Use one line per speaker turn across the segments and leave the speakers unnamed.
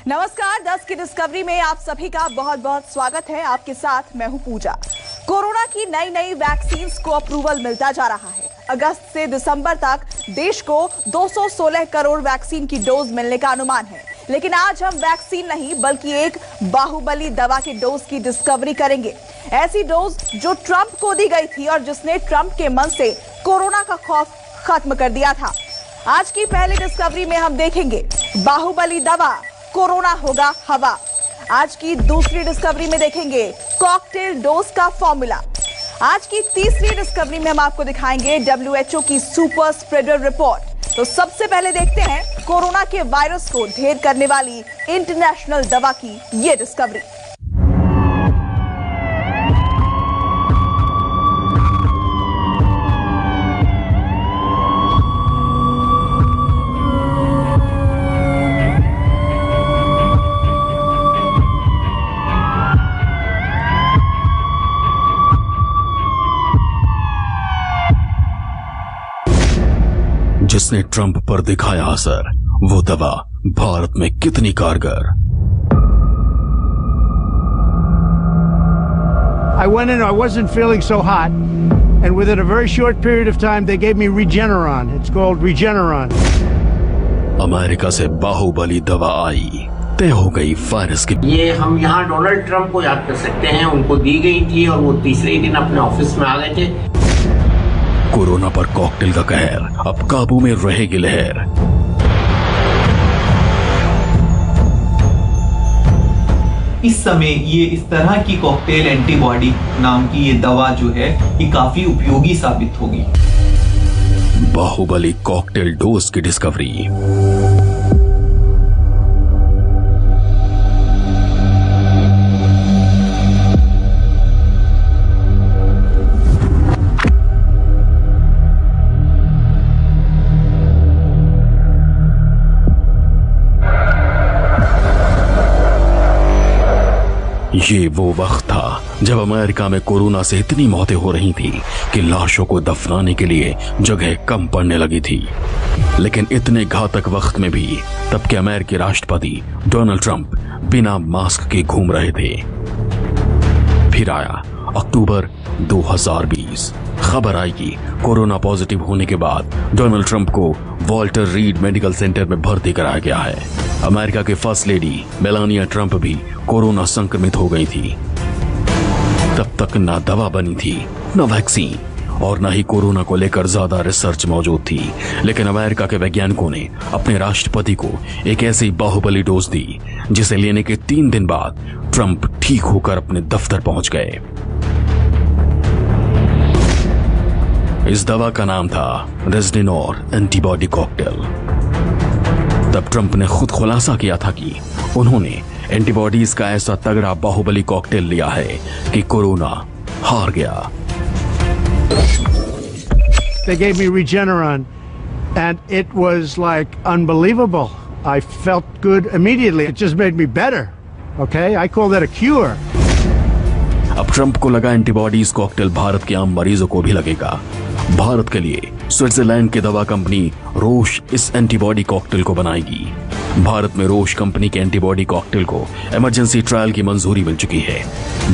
नमस्कार, 10 की डिस्कवरी में आप सभी का बहुत बहुत स्वागत है। आपके साथ मैं हूं पूजा। कोरोना की नई नई वैक्सीन को अप्रूवल मिलता जा रहा है। अगस्त से दिसंबर तक देश को 216 करोड़ वैक्सीन की डोज मिलने का अनुमान है। लेकिन आज हम वैक्सीन नहीं बल्कि एक बाहुबली दवा की डोज की डिस्कवरी करेंगे। ऐसी डोज जो ट्रंप को दी गई थी और जिसने ट्रंप के मन से कोरोना का खौफ खत्म कर दिया था। आज की पहली डिस्कवरी में हम देखेंगे बाहुबली दवा, कोरोना होगा हवा। आज की दूसरी डिस्कवरी में देखेंगे कॉकटेल डोज का फॉर्मूला। आज की तीसरी डिस्कवरी में हम आपको दिखाएंगे WHO की सुपर स्प्रेडर रिपोर्ट। तो सबसे पहले देखते हैं कोरोना के वायरस को ढेर करने वाली इंटरनेशनल दवा की ये डिस्कवरी।
जिसने ट्रंप पर दिखाया असर, वो दवा भारत में कितनी कारगर।
I went in, I wasn't feeling so hot, and within a very short period of time they gave me Regeneron. It's called Regeneron.
America से बाहुबली दवा आई, तय हो गई वायरस की।
ये हम यहाँ डोनाल्ड ट्रंप को याद कर सकते हैं। उनको दी गई थी और वो तीसरे ही दिन अपने ऑफिस में आ गए थे।
कोरोना पर कॉकटेल का कहर, अब काबू में रहेगी लहर।
इस समय ये इस तरह की कॉकटेल एंटीबॉडी नाम की ये दवा जो है ये काफी उपयोगी साबित होगी।
बाहुबली कॉकटेल डोज की डिस्कवरी। ये वो वक्त था जब अमेरिका में कोरोना से इतनी मौतें हो रही थी कि लाशों को दफनाने के लिए जगह कम पड़ने लगी थी। लेकिन इतने घातक वक्त में भी तब के अमेरिकी राष्ट्रपति डोनाल्ड ट्रंप बिना मास्क के घूम रहे थे। फिर आया अक्टूबर 2020। खबर आई कि कोरोना पॉजिटिव होने के बाद डोनाल्ड ट्रंप को वॉल्टर रीड मेडिकल सेंटर में भर्ती कराया गया है। अमेरिका के फर्स्ट लेडी मेलानिया ट्रंप भी कोरोना संक्रमित हो गई थी। तब तक ना दवा बनी थी, ना वैक्सीन, और ना ही कोरोना को लेकर ज्यादा रिसर्च मौजूद थी। लेकिन अमेरिका के वैज्ञानिकों ने अपने राष्ट्रपति को एक ऐसी बाहुबली डोज दी जिसे लेने के 3 दिन बाद ट्रंप ठीक होकर अपने दफ्तर पहुंच गए। इस दवा का नाम था रेजडिनोर एंटीबॉडी कॉकटेल। तब ट्रंप ने खुद खुलासा किया था कि उन्होंने एंटीबॉडीज का ऐसा तगड़ा बाहुबली कॉकटेल लिया है कि कोरोना हार गया।
They gave me Regeneron, and it was like unbelievable. I felt good immediately. It just made me better. Okay, I call that a cure.
अब ट्रंप को लगा एंटीबॉडीज कॉकटेल भारत के आम मरीजों को भी लगेगा। भारत के लिए स्विट्जरलैंड की दवा कंपनी रोश इस एंटीबॉडी कॉकटेल को बनाएगी। भारत में रोश कंपनी के एंटीबॉडी कॉकटेल को इमरजेंसी ट्रायल की मंजूरी मिल चुकी है।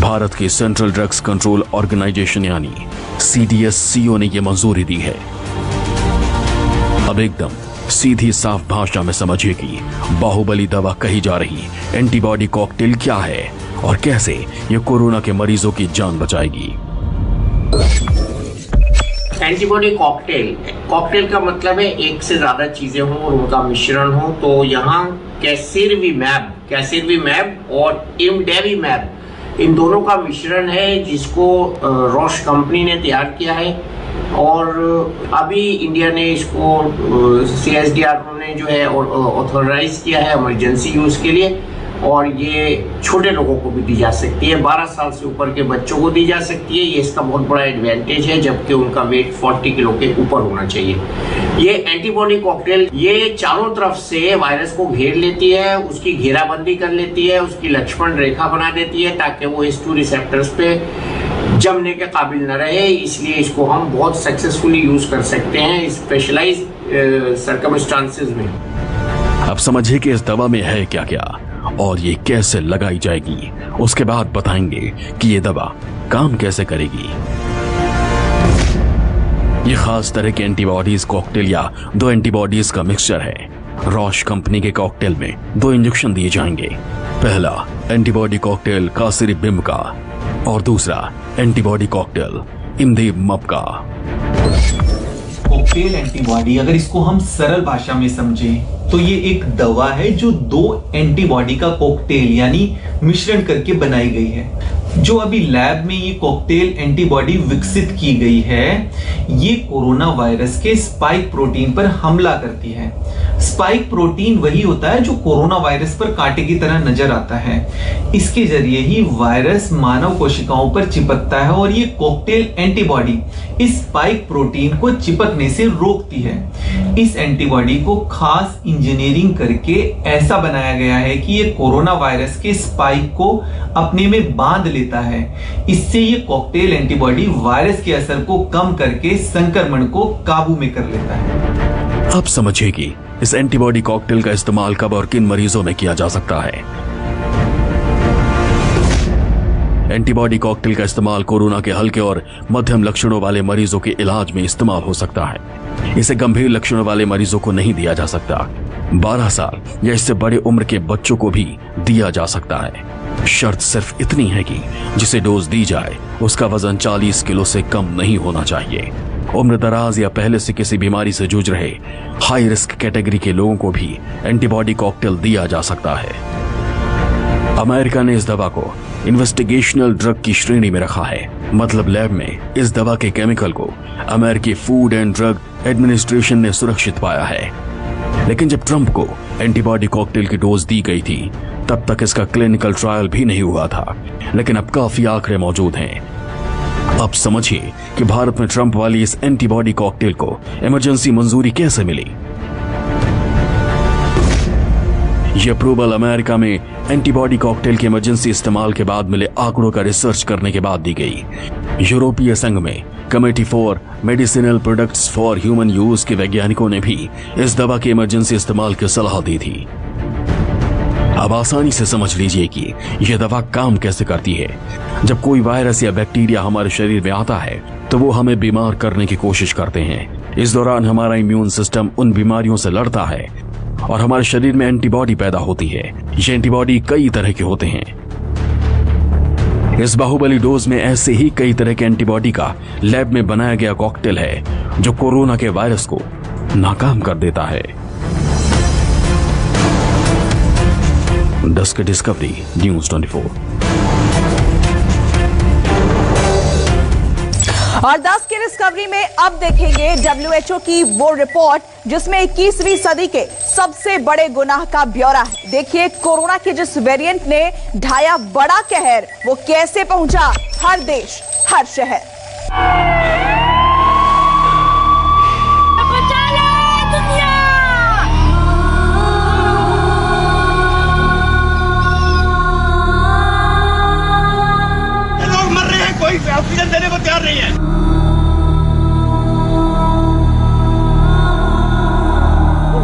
भारत की सेंट्रल ड्रग्स कंट्रोल ऑर्गेनाइजेशन यानी CDSCO ने यह मंजूरी दी है। अब एकदम सीधी साफ भाषा में समझिए कि बाहुबली दवा कही जा रही एंटीबॉडी कॉकटेल क्या है और कैसे ये कोरोना के मरीजों की जान बचाएगी।
एंटीबॉडी कॉकटेल का मतलब है एक से ज्यादा चीजें हों और उनका मिश्रण हो। तो यहाँ कैसिरविमैब और इमडेविमैब इन दोनों का मिश्रण है जिसको रोश कंपनी ने तैयार किया है। और अभी इंडिया ने इसको CSDR ने जो है ऑथोराइज किया है इमरजेंसी यूज के लिए। और ये छोटे लोगों को भी दी जा सकती है, 12 साल से ऊपर के बच्चों को दी जा सकती है। ये इसका बहुत बड़ा एडवांटेज है, जबकि उनका वेट 40 किलो के ऊपर होना चाहिए। ये एंटीबॉडी कॉकटेल ये चारों तरफ से वायरस को घेर लेती है, उसकी घेराबंदी कर लेती है, उसकी लक्ष्मण रेखा बना देती है ताकि वो H2 रिसेप्टर्स पे जमने के काबिल न रहे। इसलिए इसको हम बहुत सक्सेसफुली यूज कर सकते हैं स्पेशलाइज्ड सर्कमस्टांसेस में।
अब समझिए कि इस दवा में है क्या क्या और ये कैसे लगाई जाएगी, उसके बाद बताएंगे कि ये दवा काम कैसे करेगी। ये खास तरह के एंटीबॉडीज कॉकटेल या 2 एंटीबॉडीज का मिक्सचर है। रॉश कंपनी के कॉकटेल में 2 इंजेक्शन दिए जाएंगे। पहला एंटीबॉडी कॉकटेल कासिरिबिम का और दूसरा एंटीबॉडी कॉकटेल इमदेबमब का।
कॉकटेल एंटीबॉडी, अगर इसको हम सरल भाषा में समझें तो ये एक दवा है जो 2 एंटीबॉडी का कॉकटेल यानी मिश्रण करके बनाई गई है। जो अभी लैब में ये कॉकटेल एंटीबॉडी विकसित की गई है, ये कोरोना वायरस के स्पाइक प्रोटीन पर हमला करती है। स्पाइक प्रोटीन वही होता है जो कोरोना वायरस पर कांटे की तरह नजर आता है। इसके जरिए ही वायरस मानव कोशिकाओं पर चिपकता है और ये कॉकटेल एंटीबॉडी इस स्पाइक प्रोटीन को चिपकने से रोकती है। इस एंटीबॉडी को खास इंजीनियरिंग करके ऐसा बनाया गया है कि ये कोरोना वायरस के स्पाइक को अपने में बांध लेता है। इससे ये कॉकटेल एंटीबॉडी वायरस के असर को कम करके संक्रमण को काबू में कर लेता है।
अब समझिए कि इस एंटीबॉडी कॉकटेल का इस्तेमाल कब और किन मरीजों में किया जा सकता है। एंटीबॉडी कॉकटेल का इस्तेमाल कोरोना के हल्के और मध्यम लक्षणों वाले मरीजों के इलाज में इस्तेमाल हो सकता है। इसे गंभीर लक्षणों वाले मरीजों को नहीं दिया जा सकता। 12 साल या इससे बड़े उम्र के बच्चों को भी दिया जा सकता है। शर्त सिर्फ इतनी है कि जिसे डोज दी जाए उसका वजन 40 किलो से कम नहीं होना चाहिए। उम्र दराज या पहले से किसी बीमारी से जूझ रहे हाई रिस्क कैटेगरी के लोगों को भी एंटीबॉडी कॉकटेल दिया जा सकता है। अमेरिका ने इस दवा को इन्वेस्टिगेशनल ड्रग की श्रेणी में रखा है, मतलब लैब में इस दवा के केमिकल को अमेरिकी फूड एंड ड्रग एडमिनिस्ट्रेशन ने सुरक्षित पाया है। लेकिन जब ट्रंप को एंटीबॉडी कॉकटेल की डोज दी गई थी तब तक इसका क्लिनिकल ट्रायल भी नहीं हुआ था, लेकिन अब काफी आंकड़े मौजूद हैं। अब समझिए कि भारत में ट्रंप वाली इस एंटीबॉडी कॉकटेल को इमरजेंसी मंजूरी कैसे मिली। यह अप्रूवल अमेरिका में एंटीबॉडी कॉकटेल के इमरजेंसी इस्तेमाल के बाद मिले आंकड़ों का रिसर्च करने के बाद दी गई। यूरोपीय संघ में committee for medicinal products for human use के वैज्ञानिकों ने भी इस दवा के इमरजेंसी इस्तेमाल की सलाह दी थी। अब आसानी से समझ लीजिए कि यह दवा काम कैसे करती है। जब कोई वायरस या बैक्टीरिया हमारे शरीर में आता है तो वो हमें बीमार करने की कोशिश करते हैं। इस दौरान हमारा इम्यून सिस्टम उन बीमारियों से लड़ता है और हमारे शरीर में एंटीबॉडी पैदा होती है। ये एंटीबॉडी कई तरह के होते हैं। इस बाहुबली डोज में ऐसे ही कई तरह के एंटीबॉडी का लैब में बनाया गया कॉकटेल है जो कोरोना के वायरस को नाकाम कर देता है। Desk discovery news 24।
और 10 की डिस्कवरी में अब देखेंगे WHO की वो रिपोर्ट जिसमें 21वीं सदी के सबसे बड़े गुनाह का ब्यौरा है। देखिए कोरोना के जिस वेरिएंट ने ढाया बड़ा कहर, वो कैसे पहुंचा हर देश, हर शहर।
लोग मर रहे हैं, कोई ऑक्सीजन देने को तैयार नहीं है।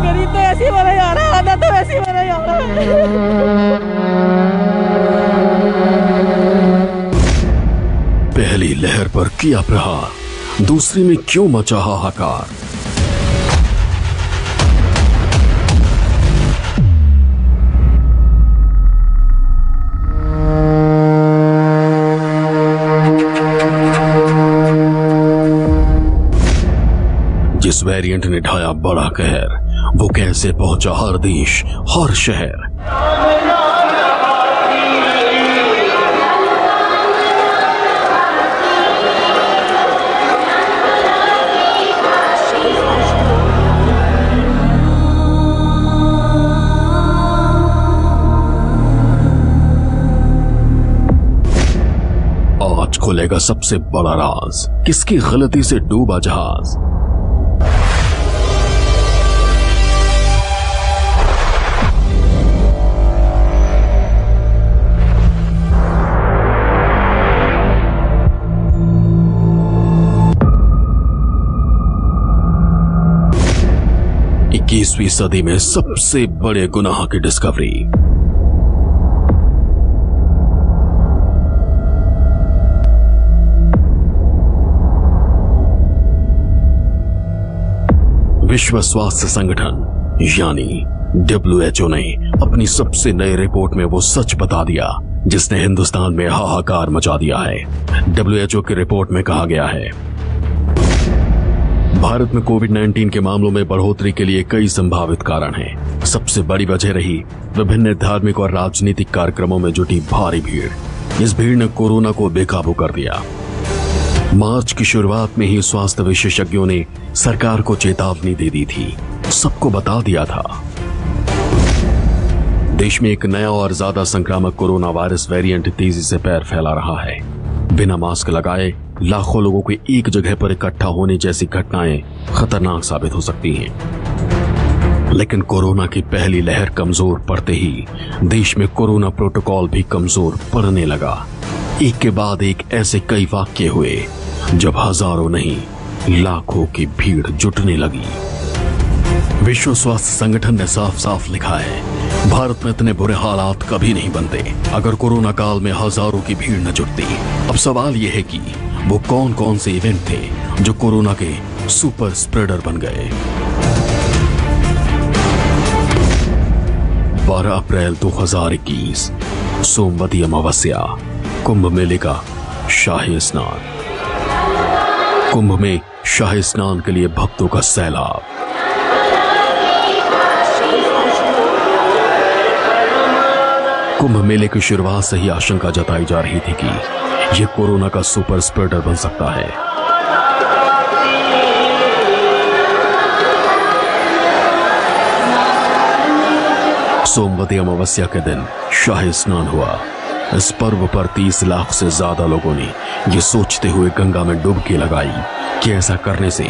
गरीब तो ऐसे मरा जा रहा है, तो ऐसे मरा जा रहा है।
पहली लहर पर किया प्रहार, दूसरी में क्यों मचा हाहाकार। जिस वेरिएंट ने ढाया बड़ा कहर, वो कैसे पहुंचा हर देश, हर शहर। आज खुलेगा सबसे बड़ा राज, किसकी गलती से डूबा जहाज। इक्कीसवीं सदी में सबसे बड़े गुनाह की डिस्कवरी। विश्व स्वास्थ्य संगठन यानी WHO ने अपनी सबसे नई रिपोर्ट में वो सच बता दिया जिसने हिंदुस्तान में हाहाकार मचा दिया है। WHO की रिपोर्ट में कहा गया है, भारत में कोविड-19 के मामलों में बढ़ोतरी के लिए कई संभावित कारण हैं। सबसे बड़ी वजह रही विभिन्न धार्मिक और राजनीतिक कार्यक्रमों में जुटी भारी भीड़। इस भीड़ ने कोरोना को बेकाबू कर दिया। मार्च की शुरुआत में ही स्वास्थ्य विशेषज्ञों ने सरकार को चेतावनी दे दी थी, सबको बता दिया था। देश में एक नया और ज्यादा संक्रामक कोरोना वायरस वेरिएंट तेजी से पैर फैला रहा है। बिना मास्क लगाए लाखों लोगों के एक जगह पर इकट्ठा होने जैसी घटनाएं खतरनाक साबित हो सकती हैं। लेकिन कोरोना की पहली लहर कमजोर पड़ते ही देश में कोरोना प्रोटोकॉल भी कमजोर पड़ने लगा। एक के बाद एक ऐसे कई वाक्य हुए जब हजारों नहीं लाखों की भीड़ जुटने लगी। विश्व स्वास्थ्य संगठन ने साफ साफ लिखा है, भारत में इतने बुरे हालात कभी नहीं बनते अगर कोरोना काल में हजारों की भीड़ न जुटती। अब सवाल यह है कि वो कौन कौन से इवेंट थे जो कोरोना के सुपर स्प्रेडर बन गए। 12 अप्रैल 2021 सोमवती अमावस्या, कुंभ मेले का शाही स्नान। कुंभ में शाही स्नान के लिए भक्तों का सैलाब। कुंभ मेले की शुरुआत से ही आशंका जताई जा रही थी कि यह कोरोना का सुपर स्प्रेडर बन सकता है। सोमवती अमावस्या के दिन शाही स्नान हुआ। इस पर्व पर 30 लाख से ज्यादा लोगों ने यह सोचते हुए गंगा में डुबकी लगाई कि ऐसा करने से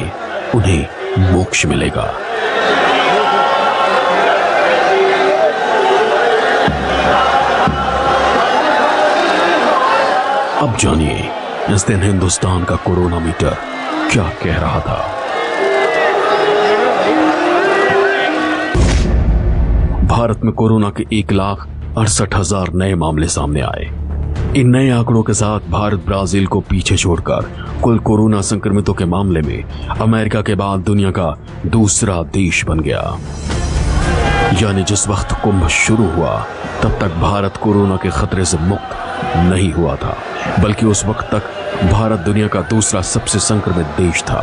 उन्हें मोक्ष मिलेगा। अब जानिए इस दिन हिंदुस्तान का कोरोना मीटर क्या कह रहा था। भारत में कोरोना के 1,68,000 नए मामले सामने आए। इन नए आंकड़ों के साथ भारत ब्राजील को पीछे छोड़कर कुल कोरोना संक्रमितों के मामले में अमेरिका के बाद दुनिया का दूसरा देश बन गया। यानी जिस वक्त कुंभ शुरू हुआ तब तक भारत कोरोना के खतरे से मुक्त नहीं हुआ था, बल्कि उस वक्त तक भारत दुनिया का दूसरा सबसे संक्रमित देश था।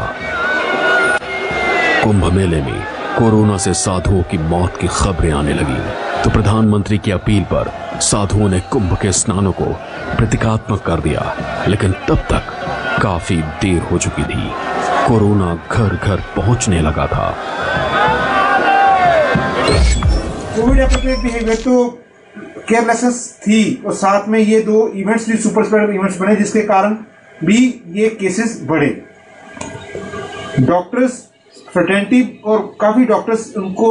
कुंभ मेले में कोरोना से साधुओं की मौत की खबरें आने लगी तो प्रधानमंत्री की अपील पर साधुओं ने कुंभ के स्नानों को प्रतीकात्मक कर दिया, लेकिन तब तक काफी देर हो चुकी थी। कोरोना घर घर पहुंचने लगा था।
कोविड एप्रोप्रिएट बिहेवियर तो केयरलेसनेस थी और साथ में ये 2 इवेंट्स भी सुपर स्प्रेडर इवेंट्स बने जिसके कारण भी ये केसेस बढ़े। डॉक्टर्स फ्रेटर्निटी और काफी डॉक्टर्स उनको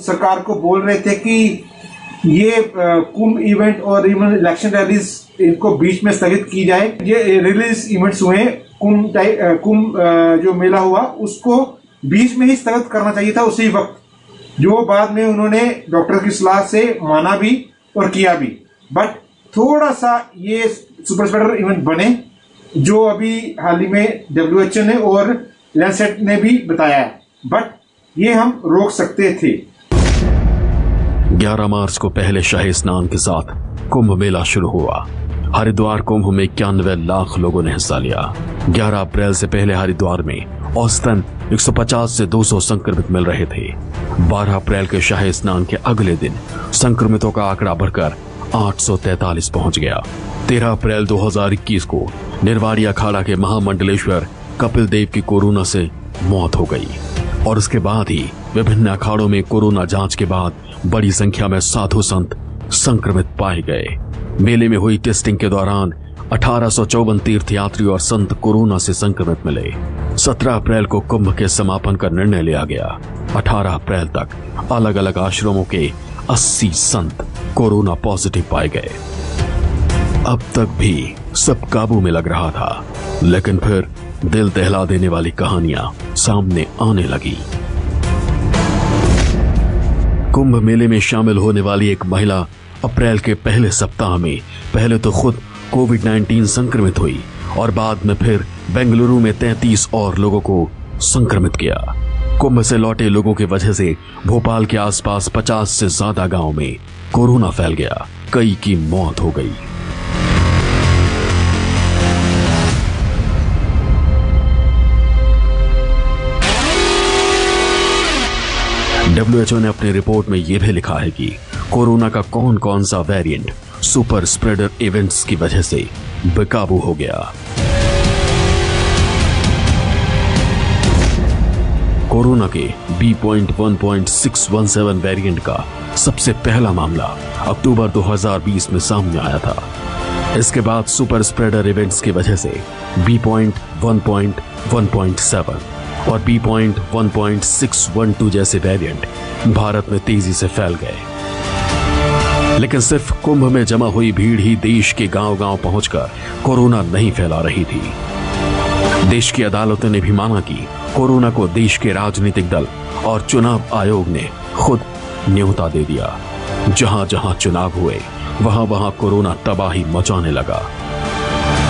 सरकार को बोल रहे थे कि ये कुंभ इवेंट और इवन इलेक्शन रैलीज इनको बीच में स्थगित की जाए। ये रिलीज इवेंट्स हुए, कुंभ जो मेला हुआ उसको बीच में ही स्थगित करना चाहिए था उसी वक्त, जो बाद में उन्होंने डॉक्टर की सलाह से माना भी और किया भी। बट थोड़ा सा ये सुपर स्प्रेडर इवेंट बने जो अभी हाल ही में WHO ने और लैंसेट ने भी बताया है, बट ये हम रोक सकते थे।
11 मार्च को पहले शाही स्नान के साथ कुंभ मेला शुरू हुआ। हरिद्वार कुंभ में 91 लाख लोगों ने हिस्सा लिया। 11 अप्रैल से पहले हरिद्वार में औसतन 150 से 200 संक्रमित मिल रहे थे। 12 अप्रैल के शाही स्नान के अगले दिन संक्रमितों का आंकड़ा बढ़कर 843 पहुंच गया। 13 अप्रैल 2021 को निरवाड़ी अखाड़ा के महामंडलेश्वर कपिल देव की कोरोना से मौत हो गई और उसके बाद ही विभिन्न अखाड़ों में कोरोना जांच के बाद बड़ी संख्या में साधु संत संक्रमित पाए गए। मेले में हुई टेस्टिंग के दौरान 1854 तीर्थयात्री और संत कोरोना से संक्रमित मिले। 17 अप्रैल को कुंभ के समापन का निर्णय लिया गया। 18 अप्रैल तक अलग अलग आश्रमों के 80 संत कोरोना पॉजिटिव पाए गए। अब तक भी सब काबू में लग रहा था, लेकिन फिर दिल दहला देने वाली कहानियां सामने आने लगी। कुंभ मेले में शामिल होने वाली एक महिला अप्रैल के पहले सप्ताह में पहले तो खुद कोविड-19 संक्रमित हुई और बाद में फिर बेंगलुरु में 33 और लोगों को संक्रमित किया। कुंभ से लौटे लोगों की वजह से भोपाल के आसपास 50 से ज्यादा गांव में कोरोना फैल गया, कई की मौत हो गई। WHO ने अपनी रिपोर्ट में यह भी लिखा है कि कोरोना का कौन कौन सा वेरिएंट सुपर स्प्रेडर इवेंट्स की वजह से बेकाबू हो गया। कोरोना के B.1.617 वेरिएंट का सबसे पहला मामला अक्टूबर 2020 में सामने आया था। इसके बाद सुपर स्प्रेडर इवेंट्स की वजह से B.1.1.7 और B.1.612 जैसे वेरिएंट भारत में तेजी से फैल गए। लेकिन सिर्फ कुंभ में जमा हुई भीड़ ही देश के गांव-गांव पहुंचकर कोरोना नहीं फैला रही थी। देश की अदालतों ने भी माना कि कोरोना को देश के राजनीतिक दल और चुनाव आयोग ने खुद न्योता दे दिया। जहां जहां चुनाव हुए वहां वहां कोरोना तबाही मचाने लगा।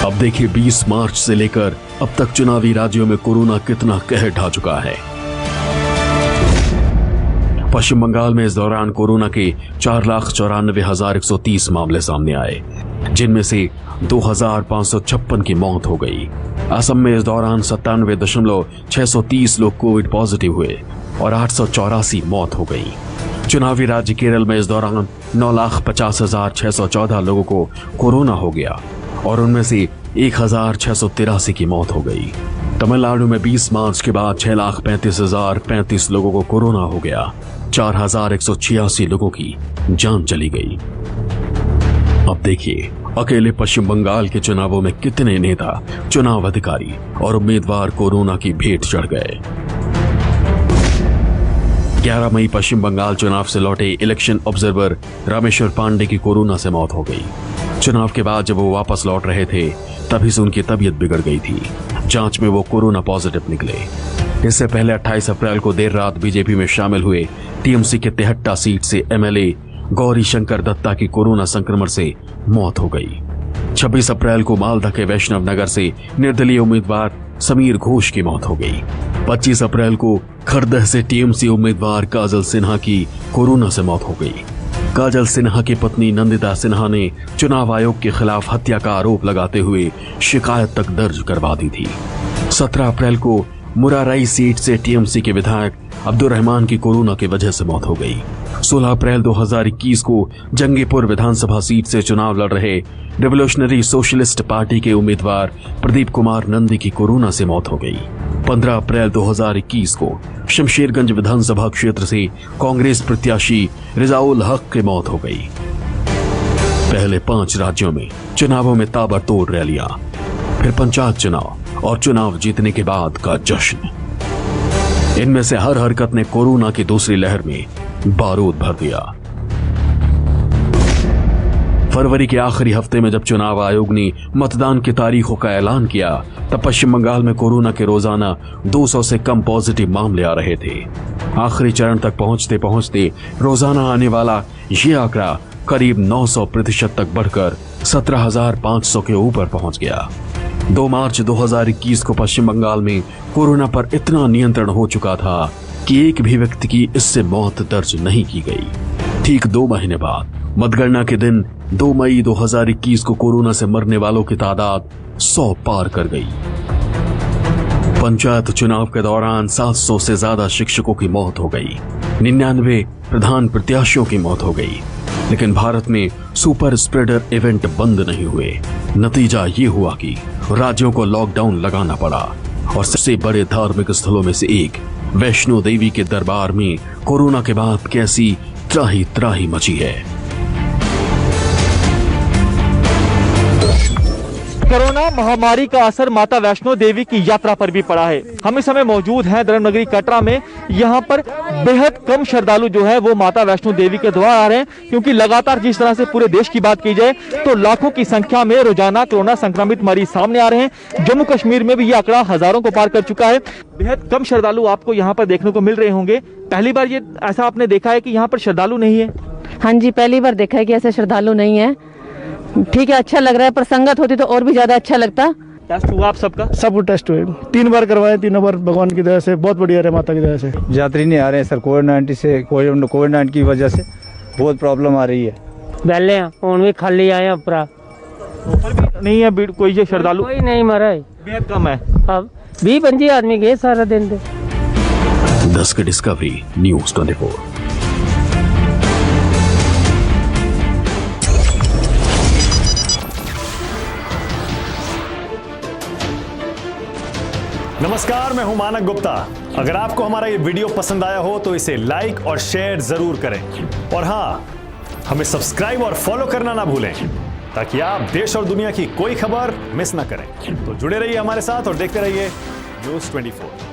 अब देखिए 20 मार्च से लेकर अब तक चुनावी राज्यों में कोरोना कितना कहर ढा चुका है। पश्चिम बंगाल में इस दौरान कोरोना के 4,94,130 मामले सामने आए, जिनमें से 2,556 की मौत हो गई। असम में इस दौरान 97.630 लोग कोविड पॉजिटिव हुए और 884 मौत हो गई। चुनावी राज्य केरल में इस दौरान 9,50,614 लोगों को कोरोना हो गया और उनमें से 1,683 की मौत हो गई। तमिलनाडु में 20 मार्च के बाद 6,35,035 लोगों को कोरोना हो गया, 4,186 लोगों की जान चली गई। अब देखिए अकेले पश्चिम बंगाल के चुनावों में कितने नेता, चुनाव अधिकारी और उम्मीदवार कोरोना की भेंट चढ़ गए। 11 मई पश्चिम बंगाल चुनाव से लौटे इलेक्शन ऑब्जर्वर रामेश्वर पांडे की कोरोना से मौत हो गई। चुनाव के बाद जब वो वापस लौट रहे थे तभी से उनकी तबीयत बिगड़ गई थी। जांच में वो कोरोना पॉजिटिव निकले। इससे पहले 28 अप्रैल को देर रात बीजेपी में शामिल हुए टीएमसी के तेहट्टा सीट से एमएलए गौरी शंकर दत्ता की कोरोना संक्रमण से मौत हो गई। 26 अप्रैल को मालदा के वैष्णव नगर से निर्दलीय उम्मीदवार समीर घोष की मौत हो गई। 25 अप्रैल को खरदह से टीएमसी उम्मीदवार काजल सिन्हा की कोरोना से मौत हो गई। काजल सिन्हा की पत्नी नंदिता सिन्हा ने चुनाव आयोग के खिलाफ हत्या का आरोप लगाते हुए शिकायत तक दर्ज करवा दी थी। 17 अप्रैल को मुराराई सीट से टीएमसी के विधायक अब्दुर्रहमान की कोरोना की वजह से मौत हो गई। 16 अप्रैल 2021 को जंगीपुर विधानसभा सीट से चुनाव लड़ रहे रिवोल्यूशनरी सोशलिस्ट पार्टी के उम्मीदवार प्रदीप कुमार नंदी की कोरोना से मौत हो गई। 15 अप्रैल 2021 को शमशेरगंज विधानसभा क्षेत्र से कांग्रेस प्रत्याशी रिजाउल हक की मौत हो गई। पहले 5 राज्यों में चुनावों में ताबड़तोड़ रैलियां, फिर पंचायत चुनाव और चुनाव जीतने के बाद का जश्न। इनमें से हर हरकत ने कोरोना की दूसरी लहर में बारूद भर दिया। फरवरी के आखिरी हफ्ते में जब चुनाव आयोग ने मतदान की तारीखों का ऐलान किया तब पश्चिम बंगाल में कोरोना के रोजाना 200 से कम पॉजिटिव मामले आ रहे थे। आखिरी चरण तक पहुंचते पहुंचते रोजाना आने वाला ये आंकड़ा करीब 900% तक बढ़कर 17,500 के ऊपर पहुंच गया। 2 मार्च 2021 को पश्चिम बंगाल में कोरोना पर इतना नियंत्रण हो चुका था कि एक भी व्यक्ति की इससे मौत दर्ज नहीं की गई। ठीक 2 महीने बाद मतगणना के दिन 2 मई 2021 को कोरोना से मरने वालों की तादाद 100 पार कर गई। पंचायत चुनाव के दौरान 700 से ज्यादा शिक्षकों की मौत हो गई। 99 प्रधान प्रत्याशियों की मौत हो गई। लेकिन भारत में सुपर स्प्रेडर इवेंट बंद नहीं हुए। नतीजा ये हुआ कि राज्यों को लॉकडाउन लगाना पड़ा और सबसे बड़े धार्मिक स्थलों में से एक वैष्णो देवी के दरबार में कोरोना के बाद कैसी त्राही त्राही मची है।
कोरोना महामारी का असर माता वैष्णो देवी की यात्रा पर भी पड़ा है। हम इस समय मौजूद हैं धर्मनगरी कटरा में। यहाँ पर बेहद कम श्रद्धालु जो है वो माता वैष्णो देवी के द्वार आ रहे हैं, क्योंकि लगातार जिस तरह से पूरे देश की बात की जाए तो लाखों की संख्या में रोजाना कोरोना संक्रमित मरीज सामने आ रहे हैं। जम्मू कश्मीर में भी ये आंकड़ा हजारों को पार कर चुका है। बेहद कम श्रद्धालु आपको यहाँ पर देखने को मिल रहे होंगे। पहली बार ये ऐसा आपने देखा है कि यहाँ पर श्रद्धालु नहीं है?
हाँ जी, पहली बार देखा है कि ऐसे श्रद्धालु नहीं है। ठीक है, अच्छा लग रहा है, पर संगत होती तो और भी ज्यादा अच्छा लगता,
टेस्ट हुआ आप सबका?
सब कुछ टेस्ट हुए, 3 बार करवाए, तीनों बार भगवान की दया से बहुत बढ़िया रहे, माता की दया से।
यात्री नहीं आ रहे हैं सर, कोविड-19 की वजह से बहुत प्रॉब्लम आ रही है।
पहले हूँ भी खाली आए उपरा,
ऊपर भी नहीं है भीड़, कोई जो श्रद्धालु
कोई नहीं मरा है,
बेहद कम है।
अब 20-25 आदमी गए सारा दिन दे।
10 की डिस्कवरी न्यूज़ 24।
नमस्कार, मैं हूं मानक गुप्ता। अगर आपको हमारा ये वीडियो पसंद आया हो तो इसे लाइक और शेयर जरूर करें, और हाँ, हमें सब्सक्राइब और फॉलो करना ना भूलें ताकि आप देश और दुनिया की कोई खबर मिस ना करें। तो जुड़े रहिए हमारे साथ और देखते रहिए न्यूज़ 24।